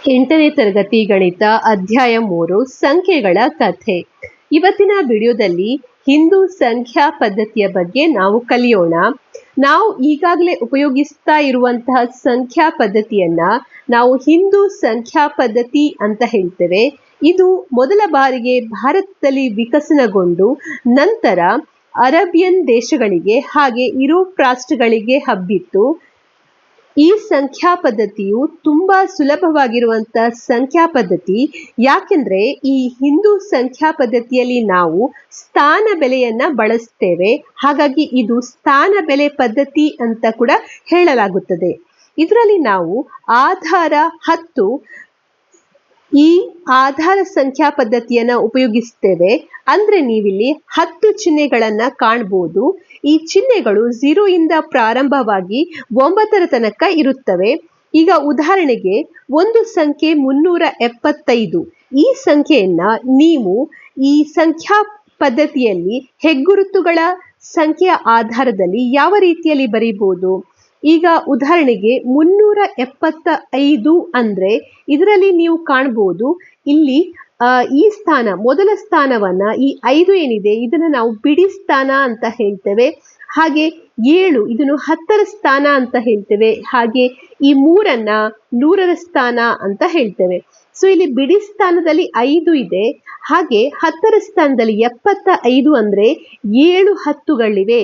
8ನೇ ತರಗತಿ ಗಣಿತ ಅಧ್ಯಾಯ 3 ಸಂಖ್ಯೆಗಳ ಕಥೆ. ಇವತ್ತಿನ ವಿಡಿಯೋದಲ್ಲಿ ಹಿಂದೂ ಸಂಖ್ಯಾ ಪದ್ಧತಿಯ ಬಗ್ಗೆ ನಾವು ಕಲಿಯೋಣ. ನಾವು ಈಗಾಗಲೇ ಉಪಯೋಗಿಸ್ತಾ ಇರುವಂತಹ ಸಂಖ್ಯಾ ಪದ್ಧತಿಯನ್ನ ನಾವು ಹಿಂದೂ ಸಂಖ್ಯಾ ಪದ್ಧತಿ ಅಂತ ಹೇಳ್ತೇವೆ. ಇದು ಮೊದಲ ಬಾರಿಗೆ ಭಾರತದಲ್ಲಿ ವಿಕಸನಗೊಂಡು ನಂತರ ಅರೇಬಿಯನ್ ದೇಶಗಳಿಗೆ ಹಾಗೆ ಯುರೋಪ್ ರಾಷ್ಟ್ರಗಳಿಗೆ ಹಬ್ಬಿತ್ತು. ಈ ಸಂಖ್ಯಾ ಪದ್ಧತಿಯು ತುಂಬಾ ಸುಲಭವಾಗಿರುವಂತಹ ಸಂಖ್ಯಾ ಪದ್ಧತಿ. ಯಾಕೆಂದ್ರೆ ಈ ಹಿಂದೂ ಸಂಖ್ಯಾ ಪದ್ಧತಿಯಲ್ಲಿ ನಾವು ಸ್ಥಾನ ಬೆಲೆಯನ್ನ ಬಳಸ್ತೇವೆ. ಹಾಗಾಗಿ ಇದು ಸ್ಥಾನ ಬೆಲೆ ಪದ್ಧತಿ ಅಂತ ಕೂಡ ಹೇಳಲಾಗುತ್ತದೆ. ಇದರಲ್ಲಿ ನಾವು ಆಧಾರ 10 ಈ ಆಧಾರ ಸಂಖ್ಯಾ ಪದ್ಧತಿಯನ್ನ ಉಪಯೋಗಿಸ್ತೇವೆ. ಅಂದ್ರೆ ನೀವಿಲ್ಲಿ 10 ಚಿಹ್ನೆಗಳನ್ನ ಕಾಣಬಹುದು. ಈ ಚಿಹ್ನೆಗಳು 0 ಇಂದ ಪ್ರಾರಂಭವಾಗಿ 9ರ ತನಕ ಇರುತ್ತವೆ. ಈಗ ಉದಾಹರಣೆಗೆ ಒಂದು ಸಂಖ್ಯೆ 375. ಈ ಸಂಖ್ಯೆಯನ್ನ ನೀವು ಈ ಸಂಖ್ಯಾ ಪದ್ಧತಿಯಲ್ಲಿ ಹೆಗ್ಗುರುತುಗಳ ಸಂಖ್ಯೆಯ ಆಧಾರದಲ್ಲಿ ಯಾವ ರೀತಿಯಲ್ಲಿ ಬರೀಬಹುದು? ಈಗ ಉದಾಹರಣೆಗೆ 375 ಅಂದ್ರೆ ಇದರಲ್ಲಿ ನೀವು ಕಾಣಬಹುದು ಇಲ್ಲಿ ಈ ಸ್ಥಾನ ಮೊದಲ ಸ್ಥಾನವನ್ನ ಈ 5 ಏನಿದೆ ಇದನ್ನ ನಾವು ಬಿಡಿ ಸ್ಥಾನ ಅಂತ ಹೇಳ್ತೇವೆ. ಹಾಗೆ 7 ಇದನ್ನು 10ರ ಸ್ಥಾನ ಅಂತ ಹೇಳ್ತೇವೆ. ಹಾಗೆ ಈ 3ಅನ್ನ 100ರ ಸ್ಥಾನ ಅಂತ ಹೇಳ್ತೇವೆ. ಸೊ ಇಲ್ಲಿ ಬಿಡಿ ಸ್ಥಾನದಲ್ಲಿ 5 ಇದೆ. ಹಾಗೆ 10ರ ಸ್ಥಾನದಲ್ಲಿ 75 ಅಂದ್ರೆ 7 10ಗಳಿವೆ.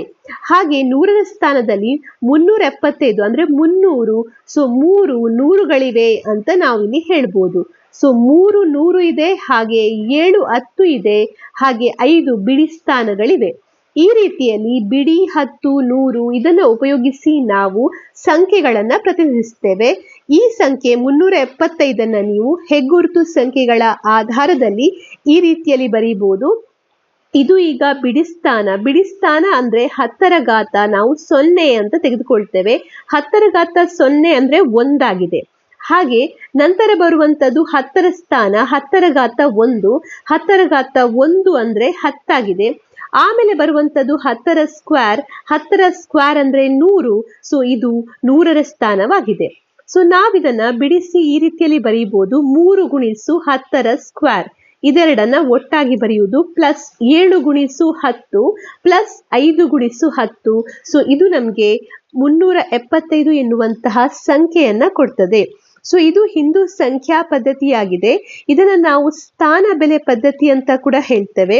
ಹಾಗೆ 100ರ ಸ್ಥಾನದಲ್ಲಿ 375 ಅಂದ್ರೆ 300. ಸೊ 3 100ಗಳಿವೆ ಅಂತ ನಾವು ಇಲ್ಲಿ ಹೇಳ್ಬೋದು. ಸೊ 3 100 ಇದೆ, ಹಾಗೆ 7 10 ಇದೆ, ಹಾಗೆ 5 ಬಿಡಿ ಸ್ಥಾನಗಳಿವೆ. ಈ ರೀತಿಯಲ್ಲಿ ಬಿಡಿ 10 100 ಇದನ್ನ ಉಪಯೋಗಿಸಿ ನಾವು ಸಂಖ್ಯೆಗಳನ್ನ ಪ್ರತಿನಿಧಿಸ್ತೇವೆ. ಈ ಸಂಖ್ಯೆ 375ಅನ್ನ ನೀವು ಹೆಗ್ಗುರುತು ಸಂಖ್ಯೆಗಳ ಆಧಾರದಲ್ಲಿ ಈ ರೀತಿಯಲ್ಲಿ ಬರೀಬಹುದು. ಇದು ಈಗ ಬಿಡಿಸ್ಥಾನ. ಬಿಡಿಸ್ಥಾನ ಅಂದ್ರೆ 10ರ ಘಾತ ನಾವು 0 ಅಂತ ತೆಗೆದುಕೊಳ್ತೇವೆ. 10ರ ಘಾತ 0 ಅಂದ್ರೆ 1 ಆಗಿದೆ. ಹಾಗೆ ನಂತರ ಬರುವಂತದ್ದು 10ರ ಸ್ಥಾನ 10ರ ಘಾತ 1. 10ರ ಘಾತ 1 ಅಂದ್ರೆ 10 ಆಗಿದೆ. ಆಮೇಲೆ ಬರುವಂತದ್ದು 10ರ ಸ್ಕ್ವೇರ್. 10ರ ಸ್ಕ್ವೇರ್ ಅಂದ್ರೆ 100. ಸೊ ಇದು 100ರ ಸ್ಥಾನವಾಗಿದೆ. ಸೊ ನಾವಿದನ್ನ ಬಿಡಿಸಿ ಈ ರೀತಿಯಲ್ಲಿ ಬರೀಬಹುದು. 3 ಗುಣಿಸು 10ರ ಸ್ಕ್ವೇರ್ ಇದೆರಡನ್ನ ಒಟ್ಟಾಗಿ ಬರೆಯುವುದು ಪ್ಲಸ್ 7 ಗುಣಿಸು 10 ಪ್ಲಸ್ 5 ಗುಣಿಸು 10. ಸೊ ಇದು ನಮ್ಗೆ 375 ಎನ್ನುವಂತಹ ಸಂಖ್ಯೆಯನ್ನ ಕೊಡ್ತದೆ. ಸೊ ಇದು ಹಿಂದೂ ಸಂಖ್ಯಾ ಪದ್ಧತಿಯಾಗಿದೆ. ಇದನ್ನ ನಾವು ಸ್ಥಾನ ಬೆಲೆ ಪದ್ಧತಿ ಅಂತ ಕೂಡ ಹೇಳ್ತೇವೆ.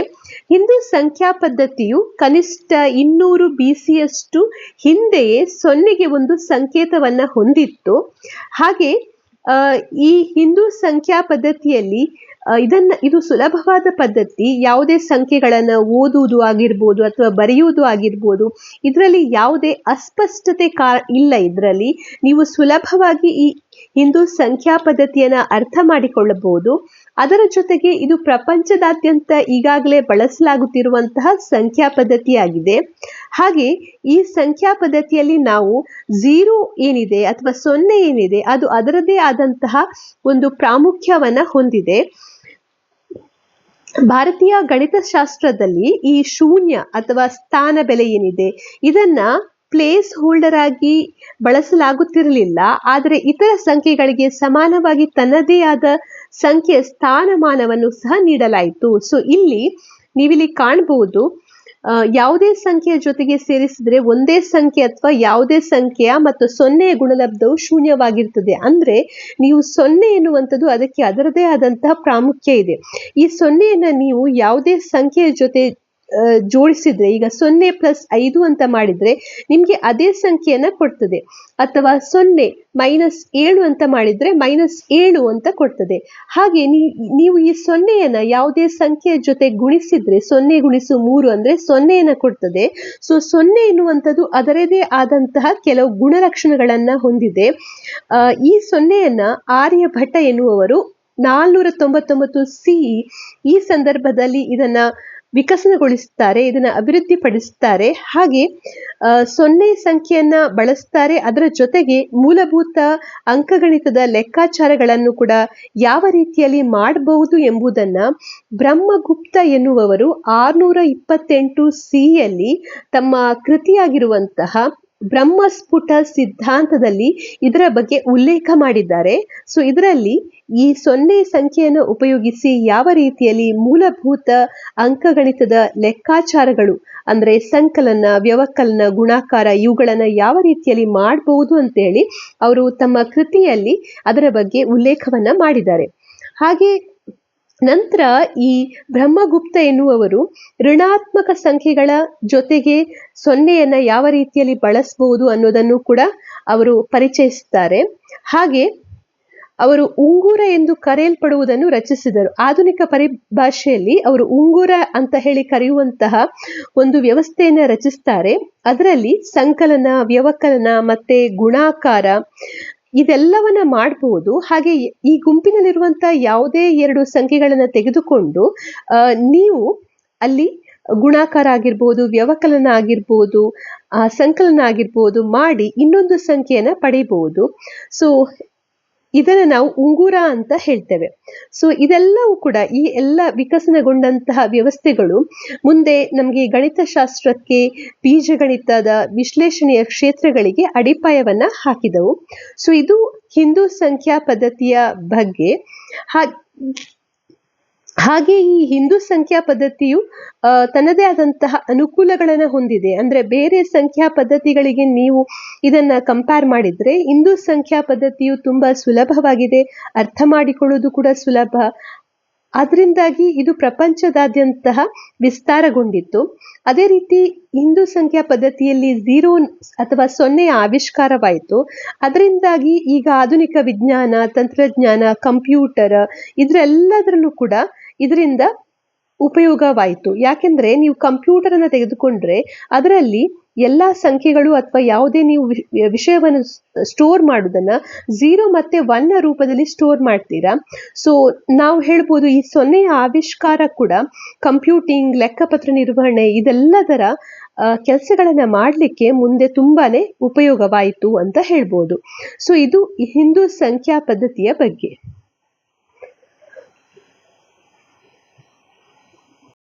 ಹಿಂದೂ ಸಂಖ್ಯಾ ಪದ್ಧತಿಯು ಕನಿಷ್ಠ 200 BCಯಷ್ಟು ಹಿಂದೆಯೇ 0ಗೆ ಒಂದು ಸಂಕೇತವನ್ನ ಹೊಂದಿತ್ತು. ಹಾಗೆ ಈ ಹಿಂದೂ ಸಂಖ್ಯಾ ಪದ್ಧತಿಯಲ್ಲಿ ಇದು ಸುಲಭವಾದ ಪದ್ಧತಿ. ಯಾವುದೇ ಸಂಖ್ಯೆಗಳನ್ನ ಓದುವುದು ಆಗಿರ್ಬೋದು ಅಥವಾ ಬರೆಯುವುದು ಆಗಿರ್ಬೋದು, ಇದರಲ್ಲಿ ಯಾವುದೇ ಅಸ್ಪಷ್ಟತೆ ಇಲ್ಲ. ಇದರಲ್ಲಿ ನೀವು ಸುಲಭವಾಗಿ ಈ ಹಿಂದೂ ಸಂಖ್ಯಾ ಪದ್ಧತಿಯನ್ನ ಅರ್ಥ ಮಾಡಿಕೊಳ್ಳಬಹುದು. ಅದರ ಜೊತೆಗೆ ಇದು ಪ್ರಪಂಚದಾದ್ಯಂತ ಈಗಾಗಲೇ ಬಳಸಲಾಗುತ್ತಿರುವಂತಹ ಸಂಖ್ಯಾ ಪದ್ಧತಿಯಾಗಿದೆ. ಹಾಗೆ ಈ ಸಂಖ್ಯಾ ಪದ್ಧತಿಯಲ್ಲಿ ನಾವು 0 ಏನಿದೆ ಅಥವಾ 0 ಏನಿದೆ ಅದು ಅದರದೇ ಆದಂತಹ ಒಂದು ಪ್ರಾಮುಖ್ಯವನ್ನ ಹೊಂದಿದೆ. ಭಾರತೀಯ ಗಣಿತಶಾಸ್ತ್ರದಲ್ಲಿ ಈ ಶೂನ್ಯ ಅಥವಾ ಸ್ಥಾನ ಬೆಲೆ ಏನಿದೆ ಇದನ್ನ ಪ್ಲೇಸ್ ಹೋಲ್ಡರ್ ಆಗಿ ಬಳಸಲಾಗುತ್ತಿರಲಿಲ್ಲ. ಆದರೆ ಇತರ ಸಂಖ್ಯೆಗಳಿಗೆ ಸಮಾನವಾಗಿ ತನ್ನದೇ ಆದ ಸಂಖ್ಯೆಯ ಸ್ಥಾನಮಾನವನ್ನು ಸಹ ನೀಡಲಾಯಿತು. ಸೊ ನೀವಿಲ್ಲಿ ಕಾಣಬಹುದು, ಯಾವುದೇ ಸಂಖ್ಯೆಯ ಜೊತೆಗೆ ಸೇರಿಸಿದ್ರೆ ಒಂದೇ ಸಂಖ್ಯೆ ಅಥವಾ ಯಾವುದೇ ಸಂಖ್ಯೆಯ ಮತ್ತು 0ಯ ಗುಣಲಬ್ಧವು ಶೂನ್ಯವಾಗಿರ್ತದೆ. ಅಂದ್ರೆ ನೀವು 0 ಎನ್ನುವಂಥದ್ದು ಅದಕ್ಕೆ ಅದರದೇ ಆದಂತಹ ಪ್ರಾಮುಖ್ಯ ಇದೆ. ಈ 0ಯನ್ನ ನೀವು ಯಾವುದೇ ಸಂಖ್ಯೆಯ ಜೊತೆ ಜೋಡಿಸಿದ್ರೆ, ಈಗ 0 + 5 ಅಂತ ಮಾಡಿದ್ರೆ ನಿಮ್ಗೆ ಅದೇ ಸಂಖ್ಯೆಯನ್ನ ಕೊಡ್ತದೆ. ಅಥವಾ 0 - 7 ಅಂತ ಮಾಡಿದ್ರೆ -7 ಅಂತ ಕೊಡ್ತದೆ. ಹಾಗೆ ನೀವು ಈ 0ಯನ್ನ ಯಾವುದೇ ಸಂಖ್ಯೆಯ ಜೊತೆ ಗುಣಿಸಿದ್ರೆ 0 × 3 ಅಂದ್ರೆ 0ಯನ್ನ ಕೊಡ್ತದೆ. ಸೊ 0 ಎನ್ನುವಂಥದ್ದು ಅದರದೇ ಆದಂತಹ ಕೆಲವು ಗುಣಲಕ್ಷಣಗಳನ್ನ ಹೊಂದಿದೆ. ಈ 0ಯನ್ನ ಆರ್ಯಭಟ ಎನ್ನುವವರು 499 CE ಈ ಸಂದರ್ಭದಲ್ಲಿ ಇದನ್ನ ವಿಕಸನಗೊಳಿಸುತ್ತಾರೆ, ಇದನ್ನ ಅಭಿವೃದ್ಧಿಪಡಿಸುತ್ತಾರೆ. ಹಾಗೆ 0 ಸಂಖ್ಯೆಯನ್ನ ಬಳಸ್ತಾರೆ. ಅದರ ಜೊತೆಗೆ ಮೂಲಭೂತ ಅಂಕಗಣಿತದ ಲೆಕ್ಕಾಚಾರಗಳನ್ನು ಕೂಡ ಯಾವ ರೀತಿಯಲ್ಲಿ ಮಾಡಬಹುದು ಎಂಬುದನ್ನ ಬ್ರಹ್ಮಗುಪ್ತ ಎನ್ನುವವರು 628 CEಯಲ್ಲಿ ತಮ್ಮ ಕೃತಿಯಾಗಿರುವಂತಹ ಬ್ರಹ್ಮಸ್ಫುಟ ಸಿದ್ಧಾಂತದಲ್ಲಿ ಇದರ ಬಗ್ಗೆ ಉಲ್ಲೇಖ ಮಾಡಿದ್ದಾರೆ. ಸೊ ಇದರಲ್ಲಿ ಈ 0 ಸಂಖ್ಯೆಯನ್ನು ಉಪಯೋಗಿಸಿ ಯಾವ ರೀತಿಯಲ್ಲಿ ಮೂಲಭೂತ ಅಂಕಗಣಿತದ ಲೆಕ್ಕಾಚಾರಗಳು ಅಂದ್ರೆ ಸಂಕಲನ, ವ್ಯವಕಲನ, ಗುಣಾಕಾರ ಇವುಗಳನ್ನ ಯಾವ ರೀತಿಯಲ್ಲಿ ಮಾಡಬಹುದು ಅಂತೇಳಿ ಅವರು ತಮ್ಮ ಕೃತಿಯಲ್ಲಿ ಅದರ ಬಗ್ಗೆ ಉಲ್ಲೇಖವನ್ನ ಮಾಡಿದ್ದಾರೆ. ಹಾಗೆ ನಂತರ ಈ ಬ್ರಹ್ಮಗುಪ್ತ ಎನ್ನುವವರು ಋಣಾತ್ಮಕ ಸಂಖ್ಯೆಗಳ ಜೊತೆಗೆ 0ಯನ್ನು ಯಾವ ರೀತಿಯಲ್ಲಿ ಬಳಸಬಹುದು ಅನ್ನೋದನ್ನು ಕೂಡ ಅವರು ಪರಿಚಯಿಸುತ್ತಾರೆ. ಹಾಗೆ ಅವರು ಉಂಗುರ ಎಂದು ಕರೆಯಲ್ಪಡುವುದನ್ನು ರಚಿಸಿದರು. ಆಧುನಿಕ ಪರಿಭಾಷೆಯಲ್ಲಿ ಅವರು ಉಂಗುರ ಅಂತ ಹೇಳಿ ಕರೆಯುವಂತಹ ಒಂದು ವ್ಯವಸ್ಥೆಯನ್ನು ರಚಿಸ್ತಾರೆ. ಅದರಲ್ಲಿ ಸಂಕಲನ, ವ್ಯವಕಲನ ಮತ್ತೆ ಗುಣಾಕಾರ ಇದೆಲ್ಲವನ್ನ ಮಾಡಬಹುದು. ಹಾಗೆ ಈ ಗುಂಪಿನಲ್ಲಿರುವಂತಹ ಯಾವುದೇ 2 ಸಂಖ್ಯೆಗಳನ್ನ ತೆಗೆದುಕೊಂಡು ನೀವು ಅಲ್ಲಿ ಗುಣಾಕಾರ ಆಗಿರ್ಬೋದು, ವ್ಯವಕಲನ ಆಗಿರ್ಬೋದು, ಸಂಕಲನ ಆಗಿರ್ಬೋದು ಮಾಡಿ ಇನ್ನೊಂದು ಸಂಖ್ಯೆಯನ್ನ ಪಡೆಯಬಹುದು. ಸೊ ಇದನ್ನ ನಾವು ಉಂಗುರ ಅಂತ ಹೇಳ್ತೇವೆ. ಸೊ ಇದೆಲ್ಲವೂ ಕೂಡ ಈ ಎಲ್ಲ ವಿಕಸನಗೊಂಡಂತಹ ವ್ಯವಸ್ಥೆಗಳು ಮುಂದೆ ನಮಗೆ ಗಣಿತಶಾಸ್ತ್ರಕ್ಕೆ, ಬೀಜಗಣಿತದ ವಿಶ್ಲೇಷಣೆಯ ಕ್ಷೇತ್ರಗಳಿಗೆ ಅಡಿಪಾಯವನ್ನ ಹಾಕಿದವು. ಸೊ ಇದು ಹಿಂದೂ ಸಂಖ್ಯಾ ಪದ್ಧತಿಯ ಬಗ್ಗೆ. ಹಾಗೆ ಈ ಹಿಂದೂ ಸಂಖ್ಯಾ ಪದ್ಧತಿಯು ತನ್ನದೇ ಆದಂತಹ ಅನುಕೂಲಗಳನ್ನು ಹೊಂದಿದೆ. ಅಂದ್ರೆ ಬೇರೆ ಸಂಖ್ಯಾ ಪದ್ಧತಿಗಳಿಗೆ ನೀವು ಇದನ್ನ ಕಂಪೇರ್ ಮಾಡಿದ್ರೆ ಹಿಂದೂ ಸಂಖ್ಯಾ ಪದ್ಧತಿಯು ತುಂಬಾ ಸುಲಭವಾಗಿದೆ, ಅರ್ಥ ಮಾಡಿಕೊಳ್ಳುವುದು ಕೂಡ ಸುಲಭ. ಅದರಿಂದಾಗಿ ಇದು ಪ್ರಪಂಚದಾದ್ಯಂತ ವಿಸ್ತಾರಗೊಂಡಿತ್ತು. ಅದೇ ರೀತಿ ಹಿಂದೂ ಸಂಖ್ಯಾ ಪದ್ಧತಿಯಲ್ಲಿ 0 ಅಥವಾ 0 ಆವಿಷ್ಕಾರವಾಯಿತು. ಅದರಿಂದಾಗಿ ಈಗ ಆಧುನಿಕ ವಿಜ್ಞಾನ, ತಂತ್ರಜ್ಞಾನ, ಕಂಪ್ಯೂಟರ್ ಇದರೆಲ್ಲದರಲ್ಲೂ ಕೂಡ ಇದರಿಂದ ಉಪಯೋಗವಾಯಿತು. ಯಾಕೆಂದ್ರೆ ನೀವು ಕಂಪ್ಯೂಟರ್ ಅನ್ನ ತೆಗೆದುಕೊಂಡ್ರೆ ಅದರಲ್ಲಿ ಎಲ್ಲಾ ಸಂಖ್ಯೆಗಳು ಅಥವಾ ಯಾವುದೇ ನೀವು ವಿಷಯವನ್ನು ಸ್ಟೋರ್ ಮಾಡುವುದನ್ನ 0 ಮತ್ತೆ 1 ರೂಪದಲ್ಲಿ ಸ್ಟೋರ್ ಮಾಡ್ತೀರಾ. ಸೊ ನಾವು ಹೇಳ್ಬೋದು ಈ 0 ಆವಿಷ್ಕಾರ ಕೂಡ ಕಂಪ್ಯೂಟಿಂಗ್, ಲೆಕ್ಕಪತ್ರ ನಿರ್ವಹಣೆ ಇದೆಲ್ಲದರ ಕೆಲಸಗಳನ್ನ ಮಾಡಲಿಕ್ಕೆ ಮುಂದೆ ತುಂಬಾನೇ ಉಪಯೋಗವಾಯಿತು ಅಂತ ಹೇಳ್ಬೋದು. ಸೊ ಇದು ಹಿಂದೂ ಸಂಖ್ಯಾ ಪದ್ಧತಿಯ ಬಗ್ಗೆ.